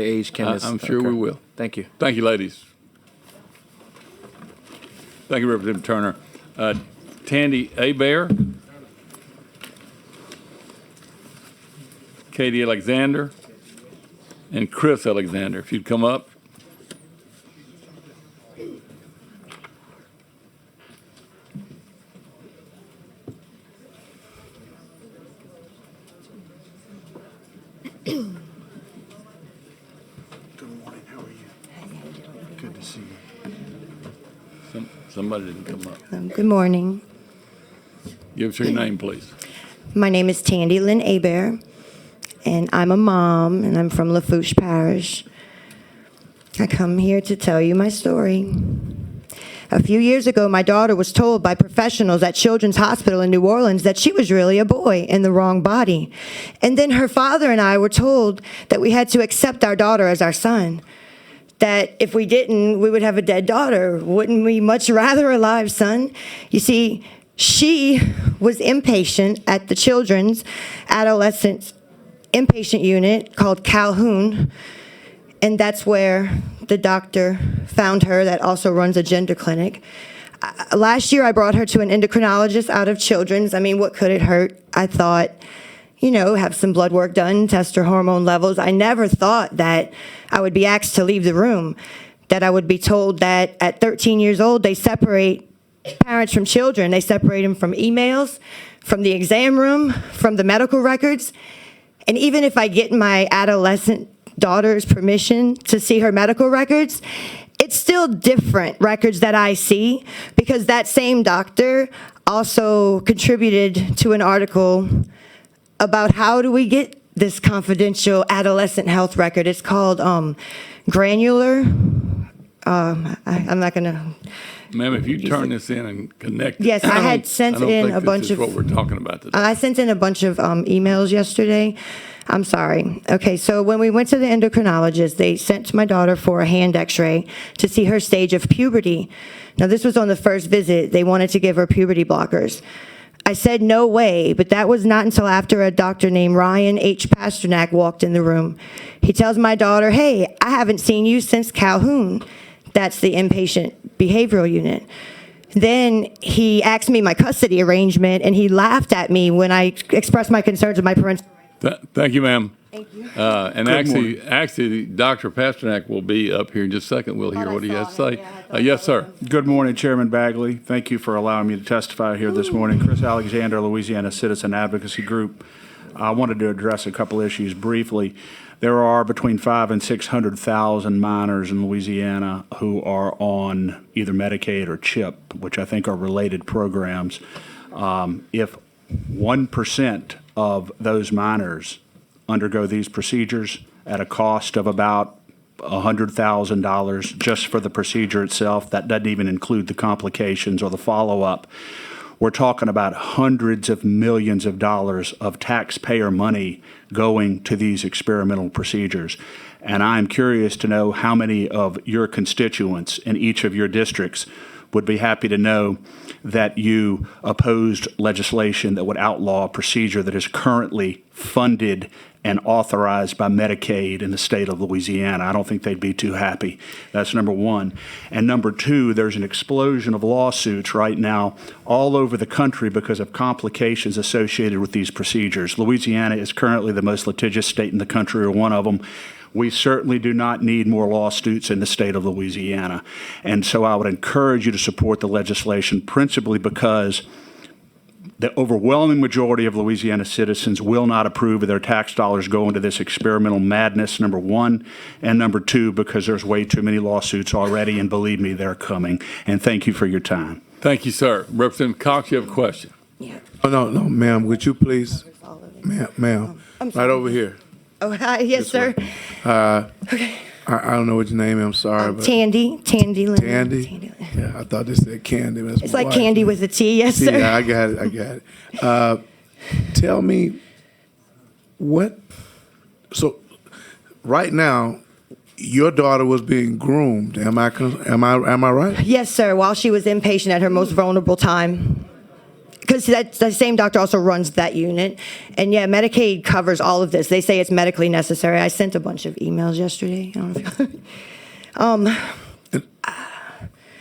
age can this I'm sure occur? we will. Thank you. Thank you, ladies. Thank you, Representative Turner. Tandy Abear. Katie Alexander. And Chris Alexander, if you'd come up. Good morning. How are you? Good to see you. Somebody didn't come up. Good morning. Give us your name, please. My name is Tandy Lynn Abear, and I'm a mom, and I'm from Lafourche Parish. I come here to tell you my story. A few years ago, my daughter was told by professionals at Children's Hospital in New Orleans that she was really a boy in the wrong body. And then her father and I were told that we had to accept our daughter as our son. That if we didn't, we would have a dead daughter. Wouldn't we much rather a live son? You see, she was inpatient at the Children's Adolescent Inpatient Unit called Calhoun, and that's where the doctor found her that also runs a gender clinic. Last year, I brought her to an endocrinologist out of Children's. I mean, what could it hurt? I thought, have some blood work done, test her hormone levels. I never thought that I would be asked to leave the room, that I would be told that at 13 years old, they separate parents from children. They separate them from emails, from the exam room, from the medical records. And even if I get my adolescent daughter's permission to see her medical records, it's still different records that I see, because that same doctor also contributed to an article about how do we get this confidential adolescent health record. It's called granular. I'm not going to. Ma'am, if you turn this in and connect it. Yes, I had sent in a bunch of. This is what we're talking about today. I sent in a bunch of emails yesterday. I'm sorry. Okay, so when we went to the endocrinologist, they sent my daughter for a hand x-ray to see her stage of puberty. Now, this was on the first visit. They wanted to give her puberty blockers. I said, no way, but that was not until after a doctor named Ryan H. Pasternak walked in the room. He tells my daughter, hey, I haven't seen you since Calhoun. That's the inpatient behavioral unit. Then he asked me my custody arrangement, and he laughed at me when I expressed my concerns with my parental. Thank you, ma'am. Thank you. And actually, Dr. Pasternak will be up here in just a second. We'll hear what he has to say. Yes, sir. Good morning, Chairman Bagley. Thank you for allowing me to testify here this morning. Chris Alexander, Louisiana Citizen Advocacy Group. I wanted to address a couple issues briefly. There are between 500,000 and 600,000 minors in Louisiana who are on either Medicaid or CHIP, which I think are related programs. If 1% of those minors undergo these procedures at a cost of about $100,000 just for the procedure itself, that doesn't even include the complications or the follow-up. We're talking about hundreds of millions of dollars of taxpayer money going to these experimental procedures. And I'm curious to know how many of your constituents in each of your districts would be happy to know that you opposed legislation that would outlaw a procedure that is currently funded and authorized by Medicaid in the state of Louisiana. I don't think they'd be too happy. That's number one. And number two, there's an explosion of lawsuits right now all over the country because of complications associated with these procedures. Louisiana is currently the most litigious state in the country, or one of them. We certainly do not need more lawsuits in the state of Louisiana. And so I would encourage you to support the legislation, principally because the overwhelming majority of Louisiana citizens will not approve of their tax dollars going to this experimental madness, number one, and number two, because there's way too many lawsuits already, and believe me, they're coming. And thank you for your time. Thank you, sir. Representative Cox, you have a question. Yeah. Oh, no, ma'am, would you please, ma'am, right over here. Oh, hi. Yes, sir. Okay. I don't know what your name is, I'm sorry. But Tandy Lynn. Tandy? Yeah, I thought they said Candy. That's It's my like wife. candy with a T, yes, sir. Yeah, I got it. Tell me so right now, your daughter was being groomed. Am I right? Yes, sir, while she was inpatient at her most vulnerable time. because that the same doctor also runs that unit. And yeah, Medicaid covers all of this. They say it's medically necessary. I sent a bunch of emails yesterday. I don't know if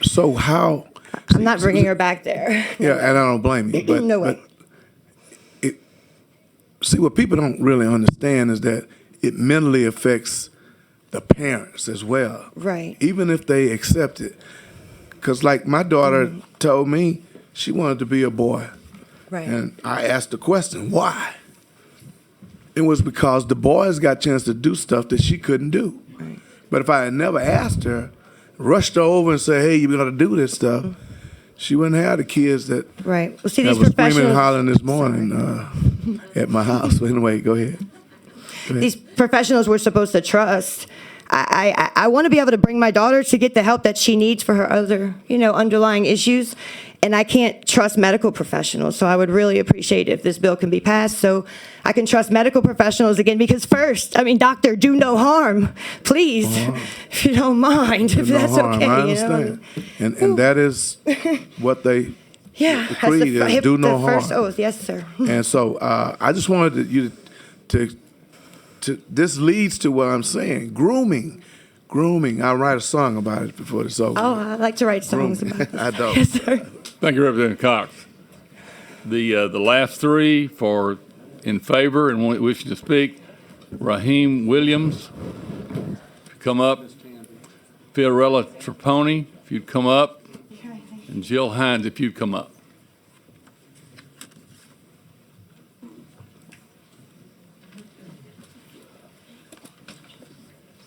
So how? I'm not bringing her back there. Yeah, and I don't blame you. But, No way. But see, what people don't really understand is that it mentally affects the parents as well. Right. Even if they accept it. Because like my daughter told me she wanted to be a boy. Right. And I asked the question, why? It was because the boys got a chance to do stuff that she couldn't do. Right. But if I had never asked her, rushed her over and said, hey, you're going to do this stuff, she wouldn't have the kids that, Right. Well, see, that these was screaming and professionals. hollering this morning at my house. But anyway, go ahead. These professionals we're supposed to trust. I want to be able to bring my daughter to get the help that she needs for her other, underlying issues. And I can't trust medical professionals. So I would really appreciate if this bill can be passed so I can trust medical professionals again. Because first, doctor, do no harm. Please, if you don't mind, if No that's harm. okay. I understand. And that is what they Yeah, the creed is, do no the first harm. oath. Yes, sir. And so I just wanted you to this leads to what I'm saying. Grooming. I'll write a song about it before it's over. Oh, I like to write songs Grooming. about this. I don't. Yes, sir. Thank you, Representative Cox. The last three in favor and wishing to speak, Raheem Williams, come up. Fiorella Traponi, if you'd come up. And Jill Hines, if you'd come up.